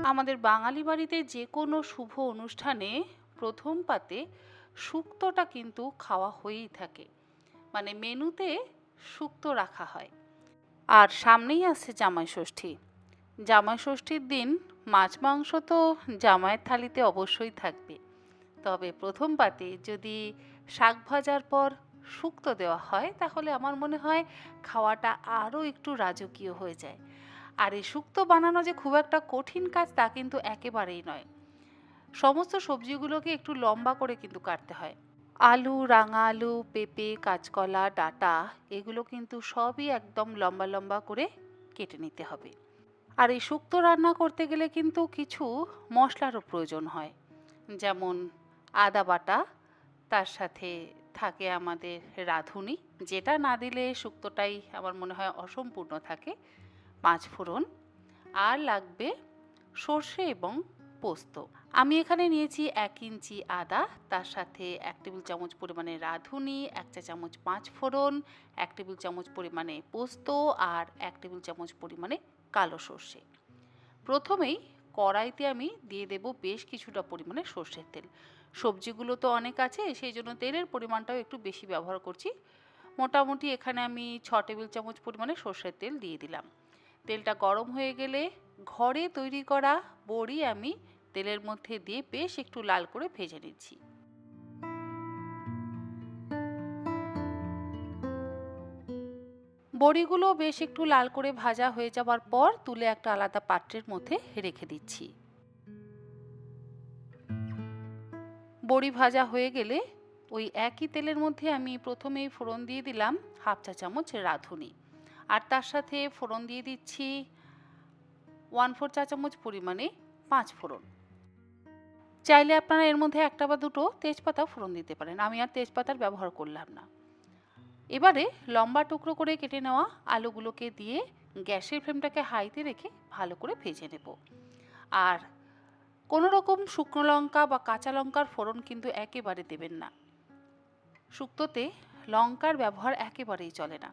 আমাদের বাঙালি বাড়িতে যে কোনো শুভ অনুষ্ঠানে প্রথম পাতে শুক্তোটা কিন্তু খাওয়া হয়েই থাকে। মানে মেনুতে শুক্তো রাখা হয়। আর সামনেই আসছে জামাই ষষ্ঠী। জামাই ষষ্ঠীর দিন মাছ মাংস তো জামাইয়ের থালিতে অবশ্যই থাকবে। তবে প্রথম পাতে যদি শাক ভাজার পর শুক্তো দেওয়া হয় তাহলে আমার মনে হয় খাওয়াটা আরও একটু রাজকীয় হয়ে যায়। আর এই শুক্তো বানানো যে খুব একটা কঠিন কাজ তা কিন্তু একেবারেই নয়। সমস্ত সবজিগুলোকে একটু লম্বা করে কিন্তু কাটতে হয়। আলু, রাঙা আলু, পেঁপে, কাঁচকলা, ডাঁটা এগুলো কিন্তু সবই একদম লম্বা লম্বা করে কেটে নিতে হবে। আর এই শুক্তো রান্না করতে গেলে কিন্তু কিছু মশলারও প্রয়োজন হয়, যেমন আদা বাটা, তার সাথে থাকে আমাদের রাঁধুনি, যেটা না দিলে শুক্তোটাই আমার মনে হয় অসম্পূর্ণ থাকে, পাঁচফোড়ন, আর লাগবে সর্ষে এবং পোস্ত। আমি এখানে নিয়েছি 1 ইঞ্চি আদা, তার সাথে 1 টেবিল চামচ পরিমাণে রাঁধুনি, 1 চা চামচ পাঁচফোড়ন, 1 টেবিল চামচ পরিমাণে পোস্ত, আর 1 টেবিল চামচ পরিমাণে কালো সর্ষে। প্রথমেই কড়াইতে আমি দিয়ে দেব বেশ কিছুটা পরিমাণে সর্ষের তেল। সবজিগুলো তো অনেক আছে, সেই জন্য তেলের পরিমাণটাও একটু বেশি ব্যবহার করছি। মোটামুটি এখানে আমি 6 টেবিল চামচ পরিমাণে সর্ষের তেল দিয়ে দিলাম। তেলটা গরম হয়ে গেলে ঘরে তৈরি করা বড়ি আমি তেলের মধ্যে দিয়ে বেশ একটু লাল করে ভেজে নিচ্ছি। বড়িগুলো বেশ একটু লাল করে ভাজা হয়ে যাবার পর তুলে একটা আলাদা পাত্রের মধ্যে রেখে দিচ্ছি। বড়ি ভাজা হয়ে গেলে ওই একই তেলের মধ্যে আমি প্রথমেই ফোড়ন দিয়ে দিলাম 1/2 চা চামচ রাঁধুনি, আর তার সাথে ফোড়ন দিয়ে দিচ্ছি 1/4 চা চামচ পরিমাণে পাঁচফোড়ন। চাইলে আপনারা এর মধ্যে একটা বা দুটো তেজপাতা ফোড়ন দিতে পারেন, আমি আর তেজপাতার ব্যবহার করলাম না। এবারে লম্বা টুকরো করে কেটে নেওয়া আলুগুলোকে দিয়ে গ্যাসের ফ্লেমটাকে হাইতে রেখে ভালো করে ভেজে নেব। আর কোনো রকম শুকনো লঙ্কা বা কাঁচা লঙ্কার ফোড়ন কিন্তু একেবারে দেবেন না। শুক্তোতে লঙ্কার ব্যবহার একেবারেই চলে না।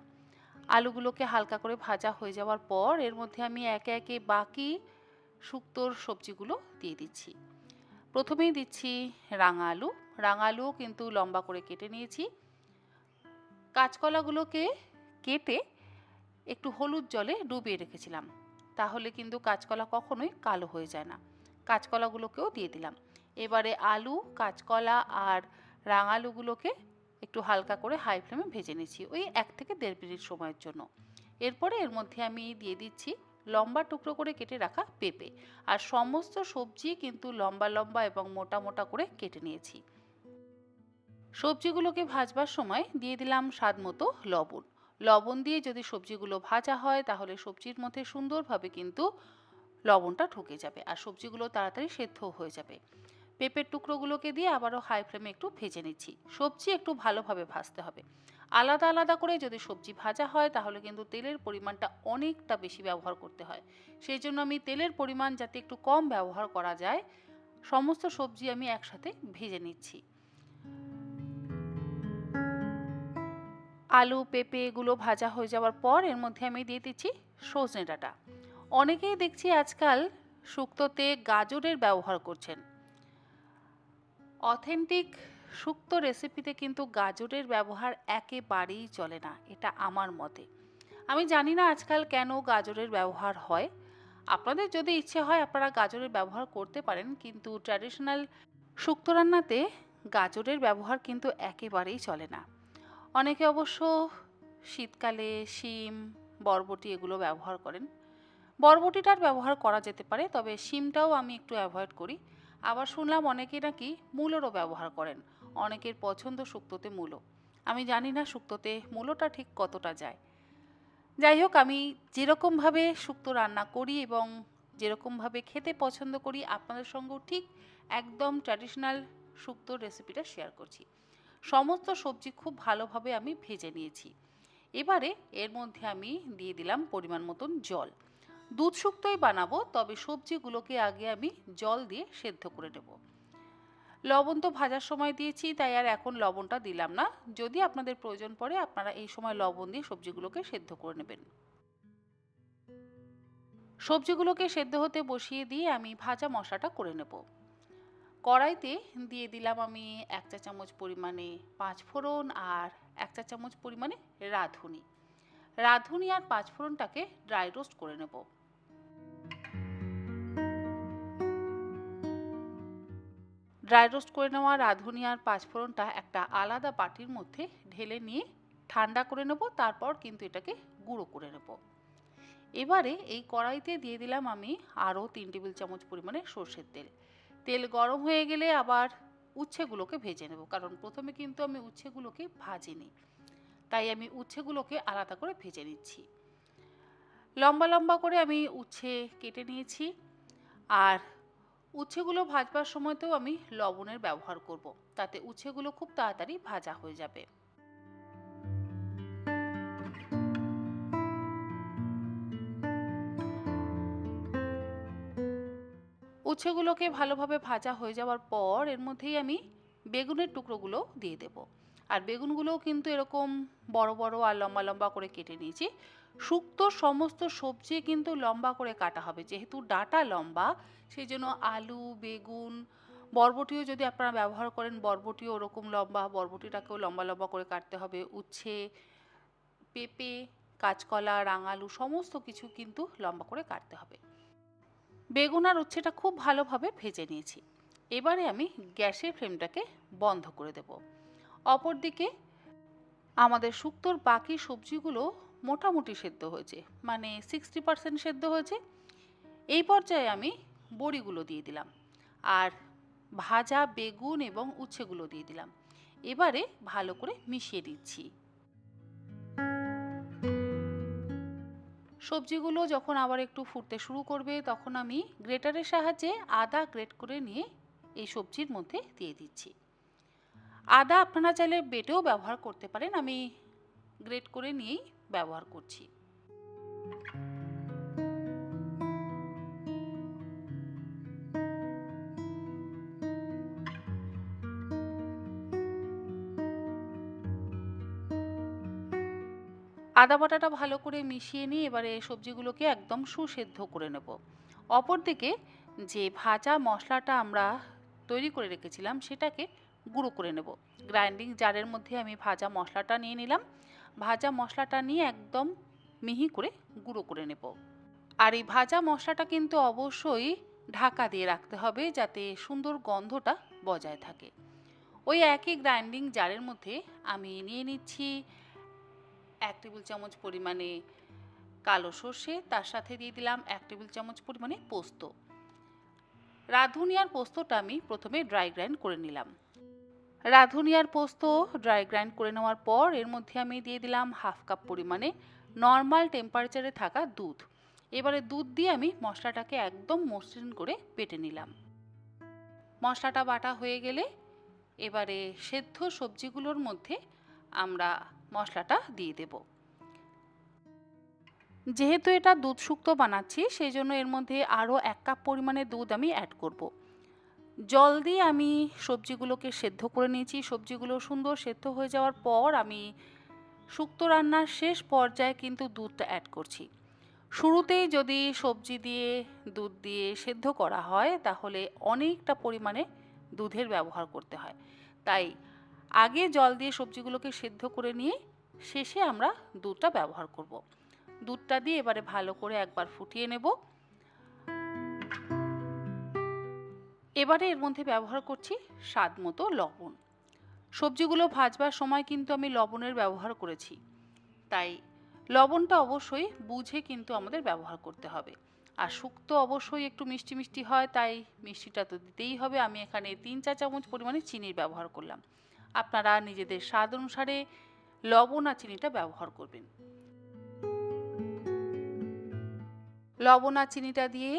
আলুগুলোকে হালকা করে ভাজা হয়ে যাওয়ার পর এর মধ্যে আমি একে একে বাকি শুক্তোর সবজিগুলো দিয়ে দিচ্ছি। প্রথমেই দিচ্ছি রাঙা আলু। রাঙা আলুও কিন্তু লম্বা করে কেটে নিয়েছি। কাঁচকলাগুলোকে কেটে একটু হলুদ জলে ডুবিয়ে রেখেছিলাম, তাহলে কিন্তু কাঁচকলা কখনোই কালো হয়ে যায় না। কাঁচকলাগুলোকেও দিয়ে দিলাম। এবারে আলু, কাঁচকলা আর রাঙা আলুগুলোকে একটু হালকা করে হাই ফ্লেমে ভেজে নিচ্ছি, ওই 1 থেকে 1.5 মিনিট সময়ের জন্য। এরপরে এর মধ্যে আমি দিয়ে দিচ্ছি লম্বা টুকরো করে কেটে রাখা পেঁপে। আর সমস্ত সবজি কিন্তু লম্বা লম্বা এবং মোটা মোটা করে কেটে নিয়েছি। সবজিগুলোকে ভাজবার সময় দিয়ে দিলাম স্বাদ মতো লবণ। লবণ দিয়ে যদি সবজিগুলো ভাজা হয় তাহলে সবজির মধ্যে সুন্দরভাবে কিন্তু লবণটা ঢুকে যাবে আর সবজিগুলো তাড়াতাড়ি সেদ্ধও হয়ে যাবে। পেঁপের টুকরোগুলোকে দিয়ে আবারও হাই ফ্লেমে একটু ভেজে নিচ্ছি। সবজি একটু ভালোভাবে ভাজতে হবে। আলাদা আলাদা করে যদি সবজি ভাজা হয় তাহলে কিন্তু তেলের পরিমাণটা অনেকটা বেশি ব্যবহার করতে হয়। সেই জন্য আমি তেলের পরিমাণ যাতে একটু কম ব্যবহার করা যায়, সমস্ত সবজি আমি একসাথে ভেজে নিচ্ছি। আলু, পেঁপে এগুলো ভাজা হয়ে যাওয়ার পর এর মধ্যে আমি দিয়ে দিচ্ছি সজনে ডাঁটা। অনেকেই দেখছি আজকাল শুক্তোতে গাজরের ব্যবহার করছেন। অথেন্টিক শুক্তো রেসিপিতে কিন্তু গাজরের ব্যবহার একেবারেই চলে না, এটা আমার মতে। আমি জানি না আজকাল কেন গাজরের ব্যবহার হয়। আপনাদের যদি ইচ্ছে হয় আপনারা গাজরের ব্যবহার করতে পারেন, কিন্তু ট্র্যাডিশনাল শুক্তো রান্নাতে গাজরের ব্যবহার কিন্তু একেবারেই চলে না। অনেকে অবশ্য শীতকালে শিম, বরবটি এগুলো ব্যবহার করেন। বরবটিটার ব্যবহার করা যেতে পারে, তবে শিমটাও আমি একটু অ্যাভয়েড করি। আবার শুনলাম অনেকে নাকি মূলোরও ব্যবহার করেন। অনেকের পছন্দ শুক্তোতে মূলো। আমি জানি না শুক্তোতে মূলোটা ঠিক কতটা যায়। যাই হোক, আমি যেরকমভাবে শুক্তো রান্না করি এবং যেরকমভাবে খেতে পছন্দ করি আপনাদের সঙ্গেও ঠিক একদম ট্র্যাডিশনাল শুক্তোর রেসিপিটা শেয়ার করছি। সমস্ত সবজি খুব ভালোভাবে আমি ভেজে নিয়েছি। এবারে এর মধ্যে আমি দিয়ে দিলাম পরিমাণ মতন জল। দুধ শুক্তোই বানাবো, তবে সবজিগুলোকে আগে আমি জল দিয়ে সেদ্ধ করে নেব। লবণ তো ভাজার সময় দিয়েছি, তাই আর এখন লবণটা দিলাম না। যদি আপনাদের প্রয়োজন পড়ে আপনারা এই সময় লবণ দিয়ে সবজিগুলোকে সেদ্ধ করে নেবেন। সবজিগুলোকে সেদ্ধ হতে বসিয়ে দিয়ে আমি ভাজা মশলাটা করে নেব। কড়াইতে দিয়ে দিলাম আমি 1 চা চামচ পরিমাণে পাঁচফোড়ন আর 1 চা চামচ পরিমাণে রাঁধুনি। রাঁধুনি আর পাঁচফোড়নটাকে ড্রাই রোস্ট করে নেব। ড্রাই রোস্ট করে নেওয়া রাঁধুনি আর পাঁচফোড়নটা একটা আলাদা বাটির মধ্যে ঢেলে নিয়ে ঠান্ডা করে নেব, তারপর কিন্তু এটাকে গুঁড়ো করে নেব। এবারে এই কড়াইতে দিয়ে দিলাম আমি আরও 3 টেবিল চামচ পরিমাণে সর্ষের তেল। তেল গরম হয়ে গেলে আবার উচ্ছেগুলোকে ভেজে নেব, কারণ প্রথমে কিন্তু আমি উচ্ছেগুলোকে ভাজিনি, তাই আমি উচ্ছেগুলোকে আলাদা করে ভেজে নিচ্ছি। লম্বা লম্বা করে আমি উচ্ছে কেটে নিয়েছি। আর উচ্ছেগুলো ভাজবার সময়তেও আমি লবণের ব্যবহার করব, তাতে উচ্ছেগুলো খুব তাড়াতাড়ি ভাজা হয়ে যাবে। উচ্ছেগুলোকে ভালোভাবে ভাজা হয়ে যাওয়ার পর এর মধ্যেই আমি বেগুনের টুকরোগুলো দিয়ে দেব। আর বেগুনগুলোও কিন্তু এরকম বড় বড় আর লম্বা লম্বা করে কেটে নিয়েছি। শুক্তো সমস্ত সবজি কিন্তু লম্বা করে কাটা হবে, যেহেতু ডাঁটা লম্বা সেই জন্য আলু, বেগুন, বরবটিও যদি আপনারা ব্যবহার করেন বরবটিও ওরকম লম্বা, বরবটিটাকেও লম্বা লম্বা করে কাটতে হবে। উচ্ছে, পেঁপে, কাঁচকলা, রাঙালু সমস্ত কিছু কিন্তু লম্বা করে কাটতে হবে। বেগুন আর উচ্ছেটা খুব ভালোভাবে ভেজে নিয়েছি। এবারে আমি গ্যাসের ফ্লেমটাকে বন্ধ করে দেব। অপরদিকে আমাদের শুক্তোর বাকি সবজিগুলো মোটামুটি সেদ্ধ হয়েছে, মানে 60% সেদ্ধ হয়েছে। এই পর্যায়ে আমি বড়িগুলো দিয়ে দিলাম আর ভাজা বেগুন এবং উচ্ছেগুলো দিয়ে দিলাম। এবারে ভালো করে মিশিয়ে দিচ্ছি। সবজিগুলো যখন আবার একটু ফুটতে শুরু করবে তখন আমি গ্রেটারের সাহায্যে আদা গ্রেট করে নিয়ে এই সবজির মধ্যে দিয়ে দিচ্ছি। আদা আপনারা চাইলে বেটেও ব্যবহার করতে পারেন, আমি গ্রেট করে নিয়েই ব্যবহার করছি। আদা বাটাটা ভালো করে মিশিয়ে নিয়ে এবারে সবজিগুলোকে একদম সুসেদ্ধ করে নেব। অপরদিকে যে ভাজা মশলাটা আমরা তৈরি করে রেখেছিলাম সেটাকে গুঁড়ো করে নেব। গ্রাইন্ডিং জারের মধ্যে আমি ভাজা মশলাটা নিয়ে নিলাম। ভাজা মশলাটা নিয়ে একদম মিহি করে গুঁড়ো করে নেব। আর এই ভাজা মশলাটা কিন্তু অবশ্যই ঢাকা দিয়ে রাখতে হবে, যাতে সুন্দর গন্ধটা বজায় থাকে। ওই একই গ্রাইন্ডিং জারের মধ্যে আমি নিয়ে নিচ্ছি 1 টেবিল চামচ পরিমাণে কালো সর্ষে, তার সাথে দিয়ে দিলাম 1 টেবিল চামচ পরিমাণে পোস্ত। রাঁধুনি আর পোস্তটা আমি প্রথমে ড্রাই গ্রাইন্ড করে নিলাম। রাঁধুনি আর পোস্ত ড্রাই গ্রাইন্ড করে নেওয়ার পর এর মধ্যে আমি দিয়ে দিলাম 1/2 কাপ পরিমাণে নর্মাল টেম্পারেচারে থাকা দুধ। এবারে দুধ দিয়ে আমি মশলাটাকে একদম মসৃণ করে বেটে নিলাম। মশলাটা বাটা হয়ে গেলে এবারে সেদ্ধ সবজিগুলোর মধ্যে আমরা মশলাটা দিয়ে দেব। যেহেতু এটা দুধ শুক্তো বানাচ্ছি সেই জন্য এর মধ্যে আরও 1 কাপ পরিমাণে দুধ আমি অ্যাড করব। জল দিয়ে আমি সবজিগুলোকে সেদ্ধ করে নিয়েছি। সবজিগুলো সুন্দর সেদ্ধ হয়ে যাওয়ার পর আমি শুক্তো রান্নার শেষ পর্যায়ে কিন্তু দুধটা অ্যাড করছি। শুরুতেই যদি সবজি দিয়ে দুধ দিয়ে সেদ্ধ করা হয় তাহলে অনেকটা পরিমাণে দুধের ব্যবহার করতে হয়, তাই আগে জল দিয়ে সবজিগুলোকে সেদ্ধ করে নিয়ে শেষে আমরা দুধটা ব্যবহার করব। দুধটা দিয়ে এবারে ভালো করে একবার ফুটিয়ে নেব। এবারে এর মধ্যে ব্যবহার করছি স্বাদ মতো লবণ। সবজিগুলো ভাজবার সময় কিন্তু আমি লবণের ব্যবহার করেছি, তাই লবণটা অবশ্যই বুঝে কিন্তু আমাদের ব্যবহার করতে হবে। আর শুক্তো অবশ্যই একটু মিষ্টি মিষ্টি হয়, তাই মিষ্টিটা তো দিতেই হবে। আমি এখানে 3 চা চামচ পরিমাণে চিনির ব্যবহার করলাম। আপনারা নিজেদের স্বাদ অনুসারে লবণ আর চিনিটা ব্যবহার করবেন। লবণ আর চিনিটা দিয়ে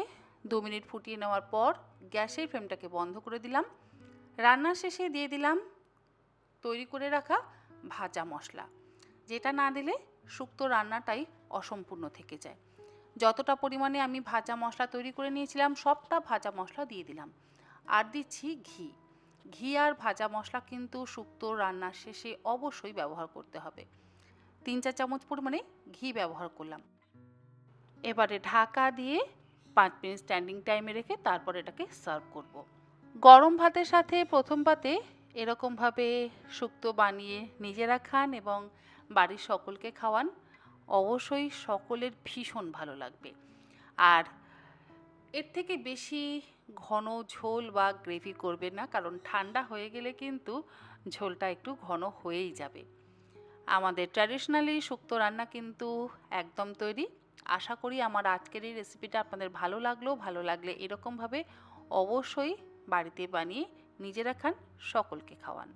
2 মিনিট ফুটিয়ে নেওয়ার পর গ্যাসের ফ্লেমটাকে বন্ধ করে দিলাম। রান্নার শেষে দিয়ে দিলাম তৈরি করে রাখা ভাজা মশলা, যেটা না দিলে শুক্তো রান্নাটাই অসম্পূর্ণ থেকে যায়। যতটা পরিমাণে আমি ভাজা মশলা তৈরি করে নিয়েছিলাম সবটা ভাজা মশলা দিয়ে দিলাম। আর দিচ্ছি ঘি। ঘি আর ভাজা মশলা কিন্তু শুক্তো রান্নার শেষে অবশ্যই ব্যবহার করতে হবে। 3 চা চামচ পরিমাণে ঘি ব্যবহার করলাম। এবারে ঢাকা দিয়ে 5 মিনিট স্ট্যান্ডিং টাইমে রেখে তারপর এটাকে সার্ভ করব। গরম ভাতের সাথে প্রথম পাতে এরকমভাবে শুক্তো বানিয়ে নিজেরা খান এবং বাড়ির সকলকে খাওয়ান, অবশ্যই সকলের ভীষণ ভালো লাগবে। আর এর থেকে বেশি ঘন ঝোল বা গ্রেভি করবেন না, কারণ ঠান্ডা হয়ে গেলে কিন্তু ঝোলটা একটু ঘন হয়েই যাবে। আমাদের ট্র্যাডিশনালি শুক্তো রান্না কিন্তু একদম তৈরি। আশা করি আমার আজকের এই রেসিপিটা আপনাদের ভালো লাগলে এরকমভাবে অবশ্যই বাড়িতে বানিয়ে নিজেরা খান, সকলকে খাওয়ান।